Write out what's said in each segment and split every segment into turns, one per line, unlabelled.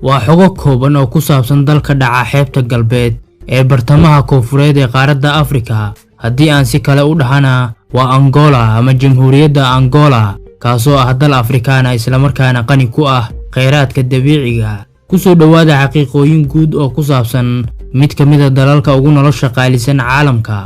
waa xogo kooban oo ku saabsan dalka dhaca xeebta galbeed ee bartamaha koonfureed ee qaaradda Afrika. Haddii aan si kale u dhahana, waa Angola ama Jamhuuriyadda Angola, kaasoo ah dal Afrikaan ah isla markaana qani ku ah kheyraadka dabiiciga. Ku soo dhawaada xaqiiqooyin guud oo ku saabsan mid ka mid ah dalalka ugu nolosha qaalisan caalamka.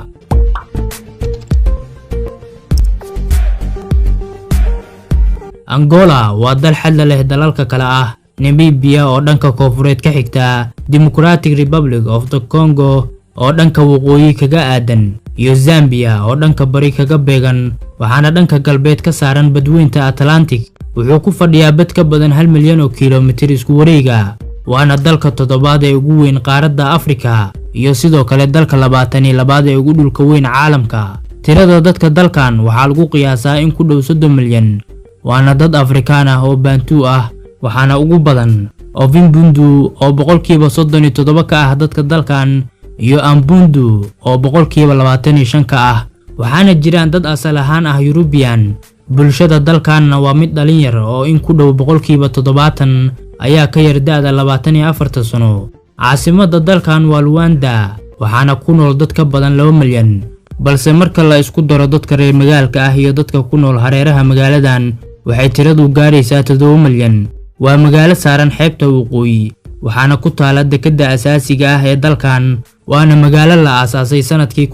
Angola waa dal xad leh dalalka kale ah Namibia oo dhanka koonfureed ka xigta, Democratic Republic of the Congo oo dhanka waqooyi kaga aadan, iyo Zambia oo dhanka bari kaga beegan, waxaana dhanka galbeed ka saaran badweynta Atlantic. Wuxuu ku fadhiyaa bad ka badan 1 milyan oo kiiloomitir isku wareega, waana dalka toddobaad ee ugu weyn qaaradda Afrika, iyo sidoo kale dalka 22 ee ugu dhulka weyn caalamka. Tirada dadka dalkan waxaa lagu qiyaasaa in ku dhow 30 milyan, waana dad Afrikaan ah oo Bantu ah, waxaana ugu badan Ovimbundu oo boqolkiiba 37 ka ah dadka dalkan, iyo Ambundu oo boqolkiiba 25 ka ah. Waxaana jiraan dad asal ahaan ah European. Bulshada dalkanna waa mid dhalin yar oo in ku dhow boqolkiiba 70 ayaa ka yar da'da 24 sano. Caasimadda dalkan waa Luanda, waxaana ku nool dad ka badan 2 milyan, balse marka la isku daro dadka reer magaalka ah iyo dadka ku nool hareeraha magaaladan, waxay tiradu gaaraysaa 7 milyan. Waa magaalo saaran xeebta waqooyi, waxaana ku taala dekedda asaasiga ah ee dalkan, waana magaalo la aasaasay sanadkii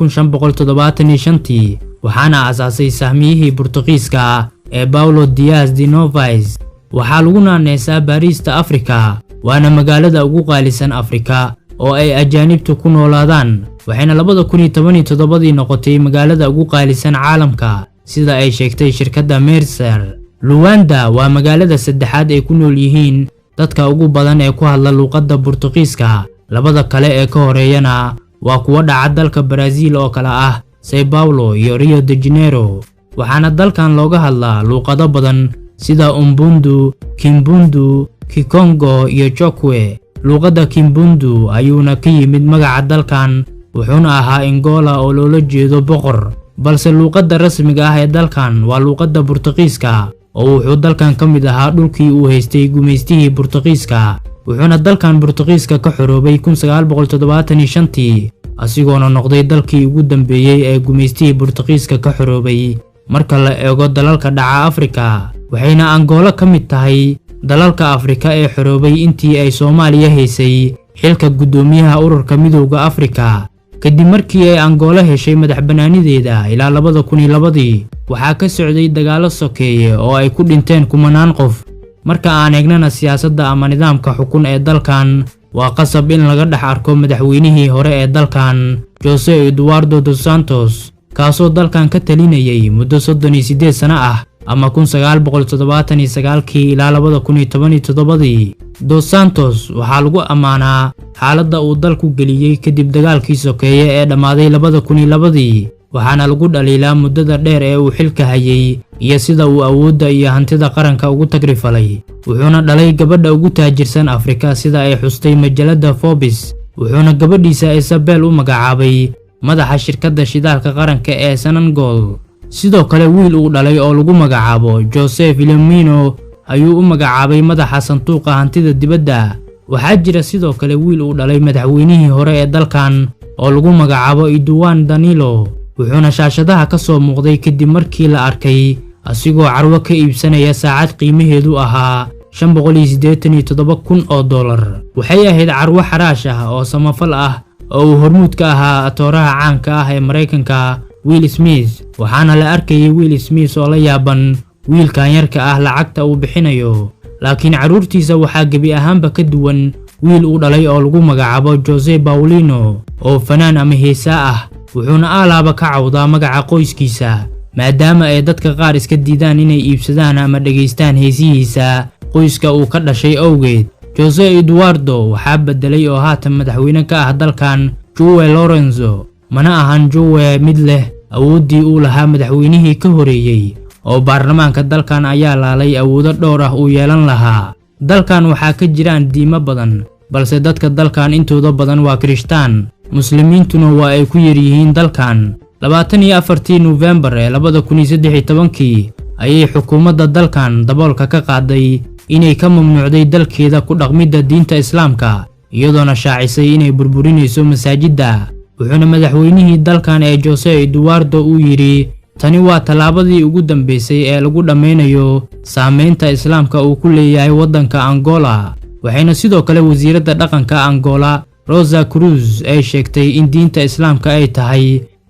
1575, waxaana aasaasay sahmiyihii Boortaqiiska ee Paulo Dias de Novais. Waxaa lagu naanaysaa Baarista Afrika, waana magaalada ugu qaalisan Afrika oo ay ajaanibtu ku noolaadaan, waxayna 2017 noqotay magaalada ugu qaalisan caalamka sida ay sheegtay shirkadda Mercer. Luanda waa magaalada saddexaad ay ku nool yihiin dadka ugu badan ee ku hadla luqadda Boortaqiiska. Labada kale ee ka horeeyana waa kuwa dhaca dalka Brazil oo kala ah São Paulo iyo Rio de Janeiro. Waxaana dalkan looga hadlaa luqado badan sida Umbundu, Kimbundu, Kikongo iyo Chokwe. Luqadda Kimbundu ayuuna ka yimid magaca dalkan, wuxuuna ahaa Angola oo loola jeedo boqor, balse luqadda rasmiga ah ee dalkan waa luqadda Boortaqiiska oo wuxuu dalkan ka mid ahaa dhulkii uu haystay gumaystihii Boortaqiiska. Wuxuuna dalkan Boortaqiiska ka xoroobay 1975, asigoona noqday dalkii ugu dambeeyay ee gumaystihii Boortaqiiska ka xoroobay. Marka la eego dalalka dhaca Afrika, waxayna Angola ka mid tahay dalalka Afrika ee xoroobay intii ay Soomaaliya haysay xilka guddoomiyaha ururka Midowga Afrika. Kadib markii ay Angola heshay madaxbannaanideeda ilaa 2002, waxaa ka socday dagaalo sokeeye oo ay ku dhinteen kumanaan qof. Marka aan eegnana siyaasadda ama nidaamka xukun ee dalkan, waa qasab in laga dhex arko madaxweynihii hore ee dalkan, José Eduardo dos Santos, kaasoo dalkan ka talinayay muddo 38 sano ah ama 1979 ilaa 2017. Dos Santos waxaa lagu ammaanaa xaaladda uu dalku geliyay kadib dagaalkii sokeeye ee dhammaaday 2002, waxaana lagu dhaliilaa muddada dheer ee uu xilka hayay iyo sida uu awoodda iyo hantida qaranka ugu tagrifalay. Wuxuuna dhalay gabadha ugu taajirsan Afrika sida ay xustay majalada Forbes, wuxuuna gabadhiisa Isabel u magacaabay madaxa shirkadda shidaalka qaranka ee Sonangol. Sidoo kale wiil uu dhalay oo lagu magacaabo José Filomeno ayuu u magacaabay madaxa sanduuqa hantida dibadda. Waxaa jira sidoo kale wiil uu dhalay madaxweynihii hore ee dalkan oo lagu magacaabo Edouard Danilo, wuxuuna shaashadaha ka soo muuqday kadib markii la arkay asigoo carwo ka iibsanaya saacad qiimaheedu ahaa $587,000 oo dollar. Waxay ahayd carwo xaraash ah oo samafal ah oo uu hormuud ka ahaa atooraha caanka ah ee Mareykanka Will Smith. Waxaana la arkayay Will Smith oo la yaaban wiilkan yarka ah lacagta uu bixinayo, laakiin caruurtiisa waxaa gebi ahaanba ka duwan wiil uu dhalay oo lagu magacaabo José Paulino oo fanaan ama heesaa ah. Wuxuuna alaaba ka cawdaa magaca qoyskiisa, maadaama ay dadka qaar iska diidaan inay iibsadaan ama dhageystaan heesihiisa qoyska uu ka dhashay awgeed. José Eduardo waxaa bedelay oo haatan madaxweyne ka ah dalkan João Lourenço, mana ahan João mid leh awooddii uu lahaa madaxweynihii ka horeeyay, oo baarlamaanka dalkan ayaa laalay awoodo dhowr ah uu yeelan lahaa. Dalkan waxaa ka jiraan diimo badan, balse dadka dalkan intooda badan waa Kirishtaan, Muslimiintuna waa ay ku yar yihiin dalkan. 24 November 2013 ayay xukuumadda dalkan daboolka ka qaaday inay ka mamnuucday dalkeeda ku dhaqmidda diinta Islaamka iyadoona shaacisay inay burburinayso masaajidda wuxuuna madaxweynihii dalkan ee Jose Eduardo uu yiri tani waa talaabadii ugu dambeysay ee lagu dhameynayo saameynta Islaamka uu ku leeyahay waddanka Angola waxayna sidoo kale wasiiradda dhaqanka Angola Rosa Cruz ay sheegtay in diinta Islaamka ay tahay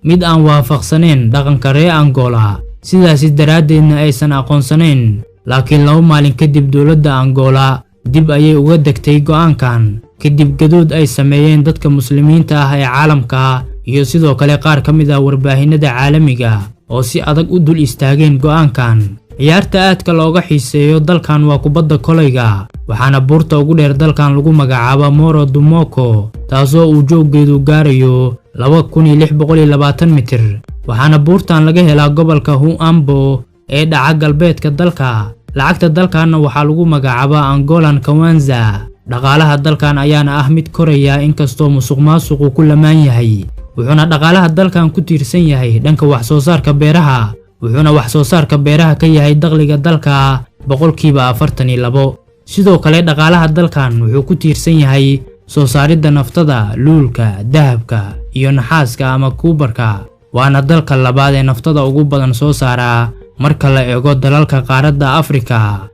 mid aan waafaqsaneyn dhaqanka reer Angola sidaas daraadeedna aysan aqoonsanayn laakiin 2 maalin kadib dawladda Angola dib ayay uga degtay go'aankan kadib gadood ay sameeyeen dadka muslimiinta ah ee caalamka iyo sidoo kale qaar ka mid ah warbaahinada caalamiga oo si adag u dul istaageen go'aankan ciyaarta aadka looga xiiseeyo dalkan waa kubadda kolayga waxaana buurta ugu dheer dalkan lagu magacaabo Morro do Moco taasoo uu jooggeedu gaarayo 2620 mitir waxaana buurtan laga helaa gobolka Huambo ee dhaca galbeedka dalka lacagta dalkan waxaa lagu magacaabaa Angolan Kwanza dhaqaalaha dalkan ayaana ah mid koraya inkastoo musuqmaasuqu ku lamaan yahay wuxuuna dhaqaalaha dalkan ku tiirsan yahay dhanka wax soo saarka beeraha wuxuuna wax soo saarka beeraha ka yahay dakhliga dalka 42% sidoo kale dhaqaalaha dalkan wuxuu ku tiirsan yahay soo saaridda naftada luulka dahabka iyo naxaaska ama kuubarka waana dalka labaad ee naftada ugu badan soo saara marka la eego dalalka qaaradda Afrika